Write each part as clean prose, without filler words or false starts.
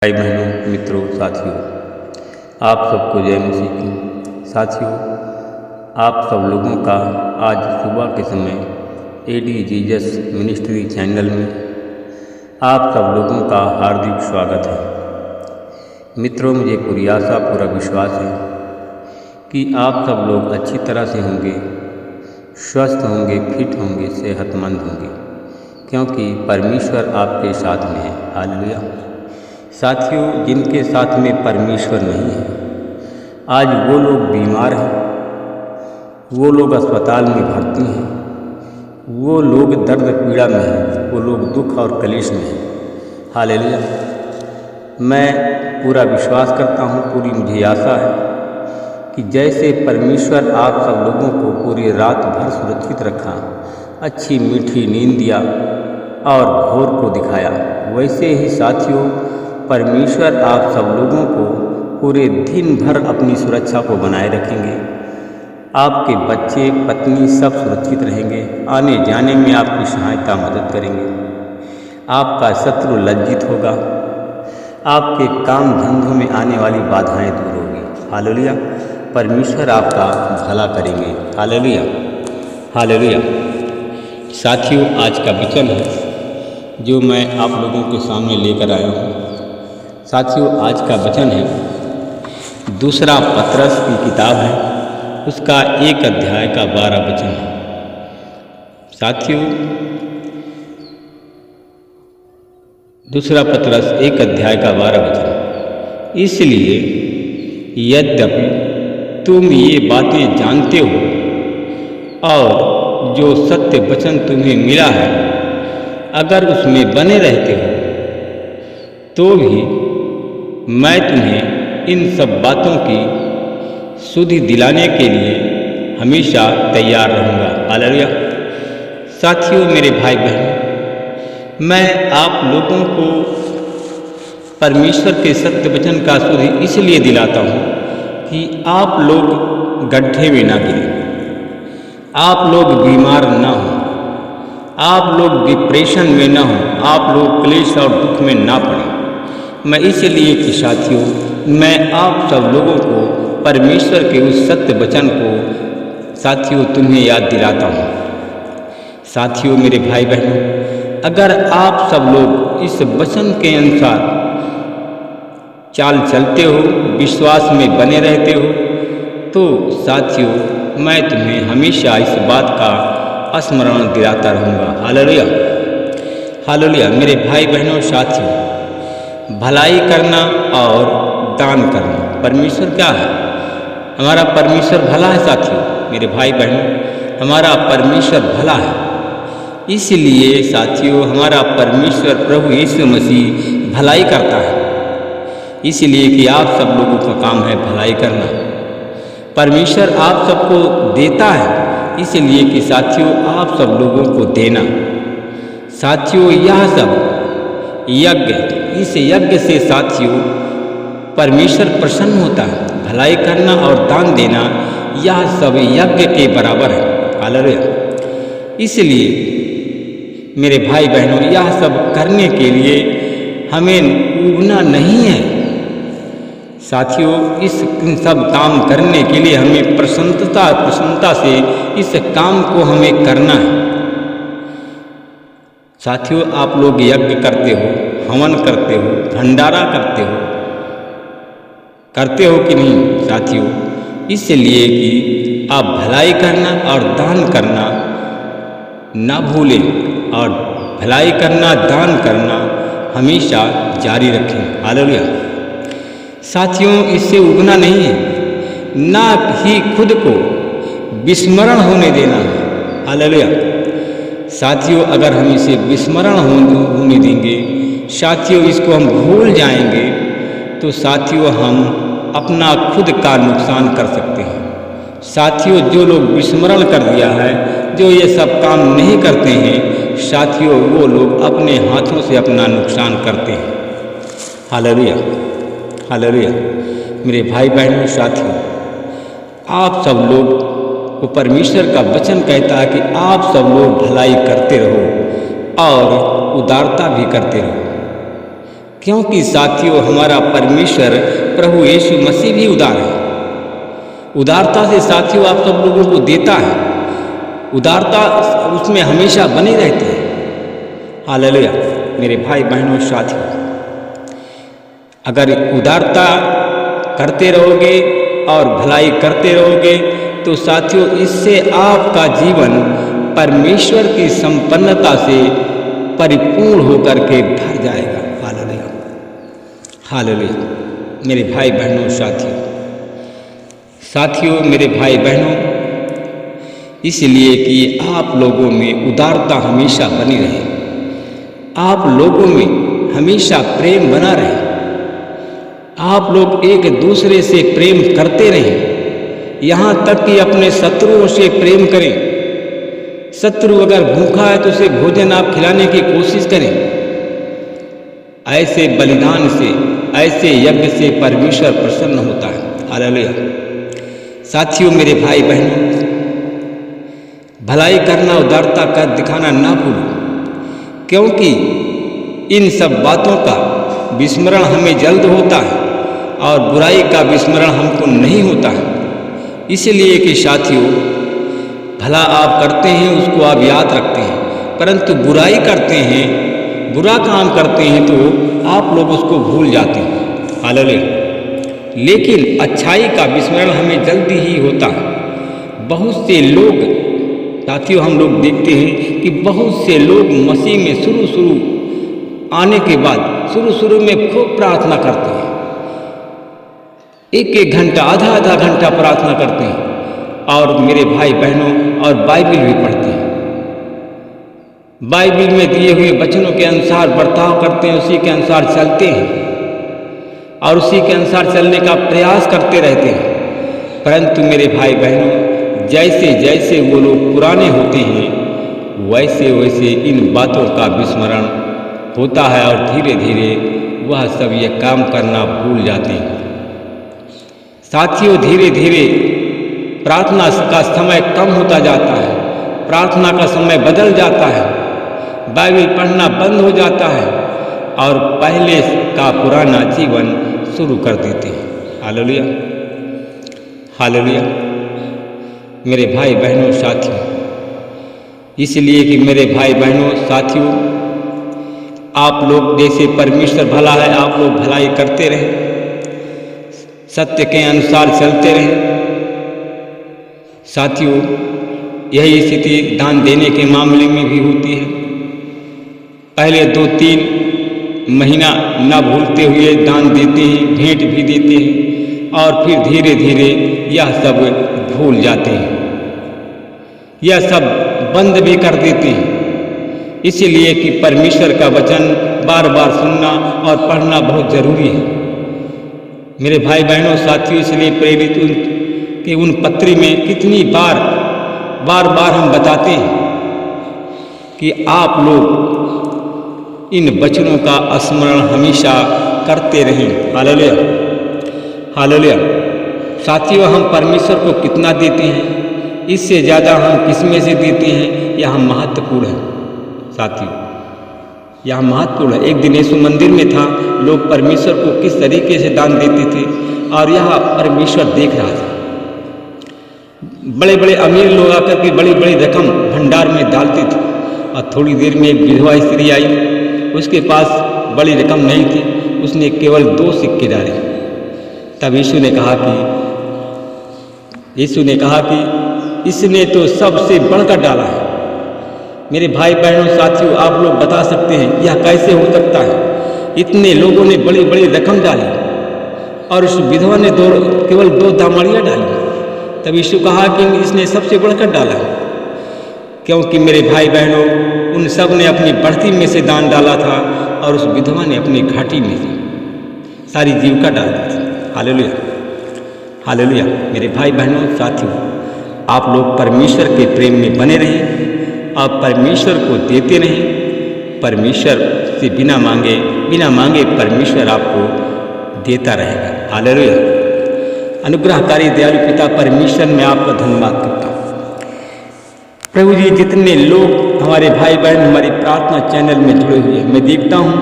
भाई बहनों, मित्रों, साथियों, आप सबको जय मसीह की। साथियों, आप सब लोगों का आज सुबह के समय एडी जीजस मिनिस्ट्री चैनल में आप सब लोगों का हार्दिक स्वागत है। मित्रों, मुझे पूरी आशा पूरा विश्वास है कि आप सब लोग अच्छी तरह से होंगे, स्वस्थ होंगे, फिट होंगे, सेहतमंद होंगे, क्योंकि परमेश्वर आपके साथ में है। हालेलुया। साथियों, जिनके साथ में परमेश्वर नहीं है, आज वो लोग बीमार हैं, वो लोग अस्पताल में भर्ती हैं, वो लोग दर्द पीड़ा में हैं, वो लोग दुख और कलेश में हैं। हालेलुया। मैं पूरा विश्वास करता हूँ, पूरी मुझे आशा है कि जैसे परमेश्वर आप सब लोगों को पूरी रात भर सुरक्षित रखा, अच्छी मीठी नींद दिया और भोर को दिखाया, वैसे ही साथियों परमेश्वर आप सब लोगों को पूरे दिन भर अपनी सुरक्षा को बनाए रखेंगे। आपके बच्चे, पत्नी सब सुरक्षित रहेंगे, आने जाने में आपकी सहायता मदद करेंगे। आपका शत्रु लज्जित होगा, आपके काम धंधों में आने वाली बाधाएं दूर होगी। हालेलुया। परमेश्वर आपका भला करेंगे। Hallelujah, hallelujah. साथियों, आज का वचन है जो मैं आप लोगों के सामने लेकर आया हूँ। साथियों, आज का वचन है दूसरा पतरस की किताब है, उसका 1 अध्याय का 12 वचन है। साथियों, दूसरा पतरस 1 अध्याय का 12 वचन, इसलिए यद्यपि तुम ये बातें जानते हो और जो सत्य वचन तुम्हें मिला है अगर उसमें बने रहते हो, तो भी मैं तुम्हें इन सब बातों की सुधि दिलाने के लिए हमेशा तैयार रहूँगा। हालेलुया। साथियों, मेरे भाई बहन, मैं आप लोगों को परमेश्वर के सत्य वचन का सुधि इसलिए दिलाता हूँ कि आप लोग गड्ढे में ना गिरें, आप लोग बीमार ना हों, आप लोग डिप्रेशन में ना हों, आप लोग क्लेश और दुख में ना पड़ें। मैं इसलिए कि साथियों, मैं आप सब लोगों को परमेश्वर के उस सत्य वचन को साथियों तुम्हें याद दिलाता हूँ। साथियों, मेरे भाई बहनों, अगर आप सब लोग इस वचन के अनुसार चाल चलते हो, विश्वास में बने रहते हो, तो साथियों मैं तुम्हें हमेशा इस बात का स्मरण दिलाता रहूँगा। Hallelujah, hallelujah. मेरे भाई बहनों, साथियों, भलाई करना और दान करना परमेश्वर क्या है? हमारा परमेश्वर भला है। साथियों, मेरे भाई बहनों, हमारा परमेश्वर भला है। इसलिए साथियों, हमारा परमेश्वर प्रभु यीशु मसीह भलाई करता है, इसलिए कि आप सब लोगों का काम है भलाई करना। परमेश्वर आप सबको देता है, इसलिए कि साथियों आप सब लोगों को देना। साथियों, यह सब यज्ञ, इस यज्ञ से साथियों परमेश्वर प्रसन्न होता है। भलाई करना और दान देना, यह सब यज्ञ के बराबर है। हालेलुया। इसलिए मेरे भाई बहनों, यह सब करने के लिए हमें उबना नहीं है। साथियों, इस सब काम करने के लिए हमें प्रसन्नता से इस काम को हमें करना है। साथियों, आप लोग यज्ञ करते हो, हवन करते हो, भंडारा करते हो कि नहीं साथियों? इसलिए कि आप भलाई करना और दान करना ना भूलें, और भलाई करना, दान करना हमेशा जारी रखें। हालेलुया। साथियों, इससे उगना नहीं है, ना ही खुद को विस्मरण होने देना है। हालेलुया। साथियों, अगर हम इसे विस्मरण होने देंगे, साथियों इसको हम भूल जाएंगे, तो साथियों हम अपना खुद का नुकसान कर सकते हैं। साथियों, जो लोग विस्मरण कर दिया है, जो ये सब काम नहीं करते हैं, साथियों वो लोग अपने हाथों से अपना नुकसान करते हैं। Hallelujah, hallelujah. मेरे भाई बहनों, साथियों, आप सब लोग को परमेश्वर का वचन कहता है कि आप सब लोग भलाई करते रहो और उदारता भी करते रहो। क्योंकि साथियों हमारा परमेश्वर प्रभु यीशु मसीह भी उदार है। उदारता से साथियों आप सब लोगों को देता है, उदारता उसमें हमेशा बनी रहती है। हालेलुया मेरे भाई बहनों साथियों, अगर उदारता करते रहोगे और भलाई करते रहोगे तो साथियों इससे आपका जीवन परमेश्वर की संपन्नता से परिपूर्ण होकर के भर जाएगा। हालेलुया हालेलुया मेरे भाई बहनों साथियों मेरे भाई बहनों, इसलिए कि आप लोगों में उदारता हमेशा बनी रहे, आप लोगों में हमेशा प्रेम बना रहे, आप लोग एक दूसरे से प्रेम करते रहें, यहाँ तक कि अपने शत्रुओं से प्रेम करें। शत्रु अगर भूखा है तो उसे भोजन आप खिलाने की कोशिश करें। ऐसे बलिदान से, ऐसे यज्ञ से परमेश्वर प्रसन्न होता है। हालेलुया साथियों मेरे भाई बहनों, भलाई करना, उदारता का दिखाना ना भूलो, क्योंकि इन सब बातों का विस्मरण हमें जल्द होता है और बुराई का विस्मरण हमको नहीं होता है। इसलिए कि साथियों भला आप करते हैं उसको आप याद रखते हैं, परंतु बुराई करते हैं, बुरा काम करते हैं तो आप लोग उसको भूल जाते हैं। हालेलुया लेकिन अच्छाई का विस्मरण हमें जल्दी ही होता है। बहुत से लोग साथियों हम लोग देखते हैं कि बहुत से लोग मसीह में शुरू आने के बाद शुरू में खूब प्रार्थना करते हैं, एक घंटा आधा घंटा प्रार्थना करते हैं और मेरे भाई बहनों और बाइबिल भी पढ़ते हैं, बाइबिल में दिए हुए वचनों के अनुसार बर्ताव करते हैं, उसी के अनुसार चलते हैं और उसी के अनुसार चलने का प्रयास करते रहते हैं। परंतु मेरे भाई बहनों जैसे जैसे वो लोग पुराने होते हैं वैसे वैसे इन बातों का विस्मरण होता है और धीरे धीरे वह सब ये काम करना भूल जाते हैं। साथियों धीरे धीरे प्रार्थना का समय कम होता जाता है, प्रार्थना का समय बदल जाता है, बाइबिल पढ़ना बंद हो जाता है और पहले का पुराना जीवन शुरू कर देते हैं। हालेलुया हालेलुया मेरे भाई बहनों साथियों, इसलिए कि मेरे भाई बहनों साथियों आप लोग जैसे परमेश्वर भला है, आप लोग भलाई करते रहें, सत्य के अनुसार चलते रहें। साथियों यही स्थिति दान देने के मामले में भी होती है। पहले 2-3 महीना न भूलते हुए दान देते हैं, भेंट भी देते हैं और फिर धीरे धीरे यह सब भूल जाते हैं, यह सब बंद भी कर देते हैं। इसलिए कि परमेश्वर का वचन बार बार सुनना और पढ़ना बहुत जरूरी है। मेरे भाई बहनों साथियों इसलिए प्रेरित कि उन पत्री में कितनी बार हम बताते हैं कि आप लोग इन वचनों का स्मरण हमेशा करते रहें। हालेलुया हालेलुया साथियों हम परमेश्वर को कितना देते हैं, इससे ज़्यादा हम किसमें से देते हैं, यह महत्वपूर्ण है। साथियों यह महत्वपूर्ण है। एक दिन यीशु मंदिर में था, लोग परमेश्वर को किस तरीके से दान देते थे और यह परमेश्वर देख रहा था। बड़े बड़े अमीर लोग आकर के बड़ी बड़ी रकम भंडार में डालते थे और थोड़ी देर में एक विधवा स्त्री आई, उसके पास बड़ी रकम नहीं थी, उसने केवल 2 सिक्के डाले। तब यीशु ने कहा कि इसने तो सबसे बढ़कर डाला है। मेरे भाई बहनों साथियों आप लोग बता सकते हैं यह कैसे हो सकता है? इतने लोगों ने बड़ी बड़ी रकम डाली और उस विधवा ने केवल 2 दामड़ियाँ डाली। तब यीशु कहा कि इसने सबसे बढ़कर डाला है, क्योंकि मेरे भाई बहनों उन सब ने अपनी बढ़ती में से दान डाला था और उस विधवा ने अपनी घाटी में से सारी जीविका डाल दी थी। हालेलुया हालेलुया मेरे भाई बहनों साथियों आप लोग परमेश्वर के प्रेम में बने रहें और परमेश्वर को देते रहें। परमेश्वर से बिना मांगे परमेश्वर आपको देता रहेगा। हालेलुया अनुग्रहकारी दयालु पिता परमेश्वर में आपका धन्यवाद करता हूँ। प्रभु जी जितने लोग हमारे भाई बहन हमारी प्रार्थना चैनल में जुड़े हुए हैं, मैं देखता हूँ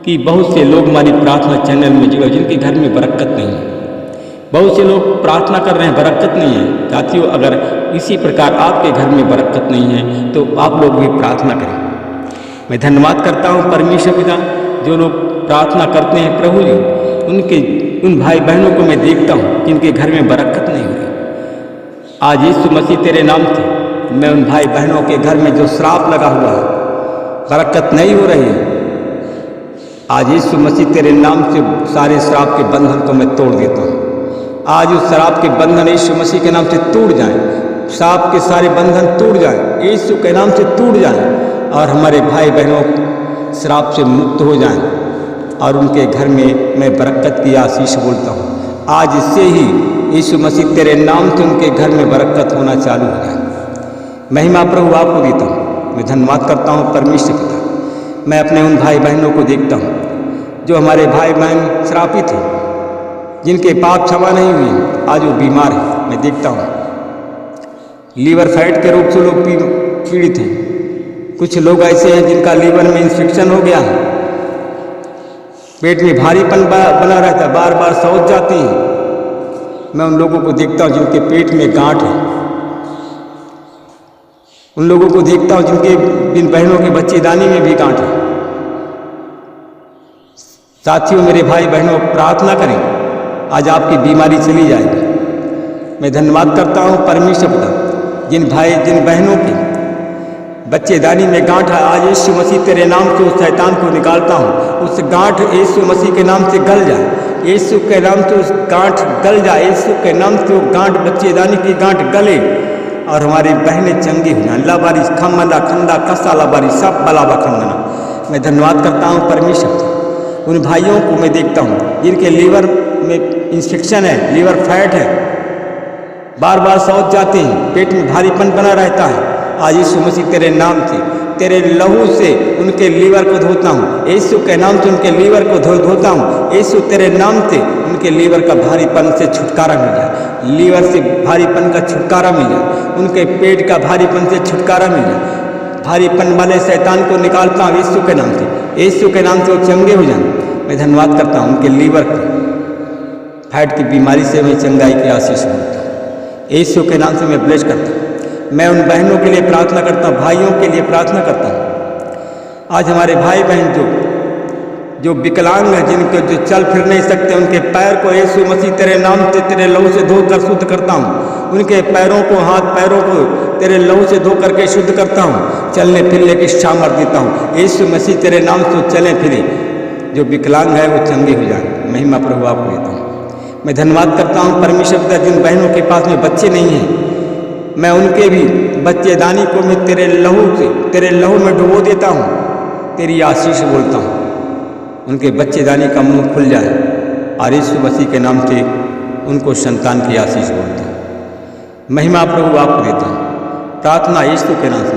कि बहुत से लोग हमारी प्रार्थना चैनल में जुड़े जिनके घर में बरकत नहीं है। बहुत से लोग प्रार्थना कर रहे हैं, बरकत नहीं है। साथियों, अगर इसी प्रकार आपके घर में बरकत नहीं है तो आप लोग भी प्रार्थना करें। मैं धन्यवाद करता हूँ परमेश्वर पिता, जो लोग प्रार्थना करते हैं प्रभु जी, उन भाई बहनों को मैं देखता हूँ जिनके घर में बरकत नहीं हो रही। आज यीशु मसीह तेरे नाम से मैं उन भाई बहनों के घर में जो श्राप लगा हुआ है, बरकत नहीं हो रही है, आज यीशु मसीह तेरे नाम से सारे श्राप के बंधन को मैं तोड़ देता हूँ। आज उस शराब के बंधन यीशु मसीह के नाम से टूट जाएं, श्राप के सारे बंधन टूट जाएं, यीशु के नाम से टूट जाएं और हमारे भाई बहनों श्राप से मुक्त हो जाएं और उनके घर में मैं बरकत की आशीष बोलता हूँ। आज इससे ही यीशु मसीह तेरे नाम से उनके घर में बरकत होना चालू हो जाए। महिमा प्रभु आपको देता हूँ। मैं धन्यवाद करता हूँ परमेश्वर पिता। मैं अपने उन भाई बहनों को देखता हूँ जो हमारे भाई बहन श्रापित हैं, जिनके पाप क्षमा नहीं हुए, आज वो बीमार है। मैं देखता हूँ लीवर फैट के रोग से लोग पीड़ित हैं। कुछ लोग ऐसे हैं जिनका लीवर में इन्फेक्शन हो गया है, पेट में भारीपन बना रहता है, बार बार शौच जाते हैं। मैं उन लोगों को देखता हूँ जिनके पेट में गांठ है, उन लोगों को देखता हूँ जिनके जिन बहनों के बच्चेदानी में भी गांठ है। साथियों, मेरे भाई बहनों, प्रार्थना करें, आज आपकी बीमारी चली जाएगी। मैं धन्यवाद करता हूँ परमेश्वर पिता, जिन बहनों के बच्चेदानी में गांठ है, आज यीशु मसीह तेरे नाम से उस शैतान को निकालता हूँ। उस गांठ यीशु मसीह के नाम से गल जाए, यीशु के नाम से उस गांठ गल जाए, यीशु के नाम से वो गांठ बच्चेदानी की गांठ गले और हमारी बहनें चंगी हो जाए। लाबारी खम्मदा खंदा कसा लाबारी सब बलाबा खंदना। मैं धन्यवाद करता हूँ परमेश्वर। उन भाइयों को मैं देखता हूँ जिनके लीवर में इन्फेक्शन है, लीवर फैट है, बार बार शौच जाते हैं, पेट में भारीपन बना रहता है। आज यीशु मसीह तेरे नाम से, तेरे लहू से उनके लीवर को धोता हूँ। यीशु के नाम से उनके लीवर को धोता हूँ। यीशु तेरे नाम से उनके लीवर का भारीपन से छुटकारा मिल जाए, लीवर से भारीपन का छुटकारा मिल जाए, उनके पेट का भारीपन से छुटकारा मिल जाए। भारीपन वाले शैतान को निकालता हूँ यीशु के नाम से, यीशु के नाम से वो चंगे हो जाए। मैं धन्यवाद करता हूँ उनके लीवर की फैट की बीमारी से मैं चंगाई की आशीष मांगता हूँ। यीशु के नाम से मैं ब्लेस करता हूँ। मैं उन बहनों के लिए प्रार्थना करता हूँ, भाइयों के लिए प्रार्थना करता हूँ। आज हमारे भाई बहन जो विकलांग हैं, जिनके जो चल फिर नहीं सकते, उनके पैर को यीशु मसीह तेरे नाम से तेरे लहू से धोकर शुद्ध करता हूँ। उनके पैरों को, हाथ पैरों को तेरे लहू से धो करके शुद्ध करता हूँ। चलने फिरने की सामर्थ्य देता हूँ। यीशु मसीह तेरे नाम से चलें फिरें, जो विकलांग है वो चंगे हो जाए। महिमा प्रभु आपको देता हूँ। मैं धन्यवाद करता हूँ परमेश्वर पिता, जिन बहनों के पास में बच्चे नहीं हैं, मैं उनके भी बच्चेदानी को मैं तेरे लहू में डुबो देता हूँ। तेरी आशीष बोलता हूँ, उनके बच्चेदानी का मुंह खुल जाए और यीशु मसीह के नाम से उनको संतान की आशीष बोलता हूँ। महिमा प्रभु आपको देता हूँ। प्रार्थना यीशु के नाम से